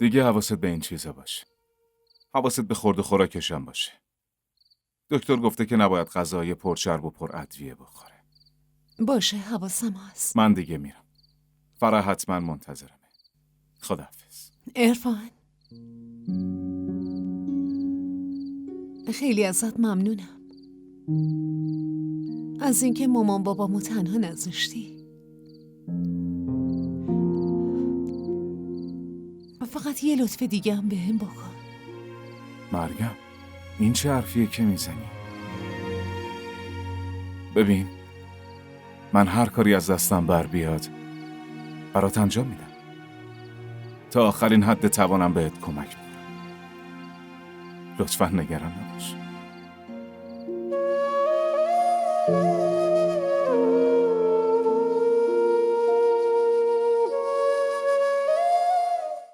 دیگه حواست به این چیزا باشه. حواست به خورد و خوراکشم باشه. دکتر گفته که نباید غذای پرچرب و پر ادویه بخوره. باشه، حواسم هست. من دیگه میرم. فرح حتما منتظرمه. خداحافظ. عرفان، خیلی ازت ممنونم از اینکه مامان بابامو تنها نذاشتی. و فقط یه لطف دیگه هم بهم بکن. مریم، این چه حرفیه که میزنی؟ ببین، من هر کاری از دستم بر بیاد برات انجام میدم. تا آخرین حد توانم بهت کمک میکنم. لطفاً نگران نباش.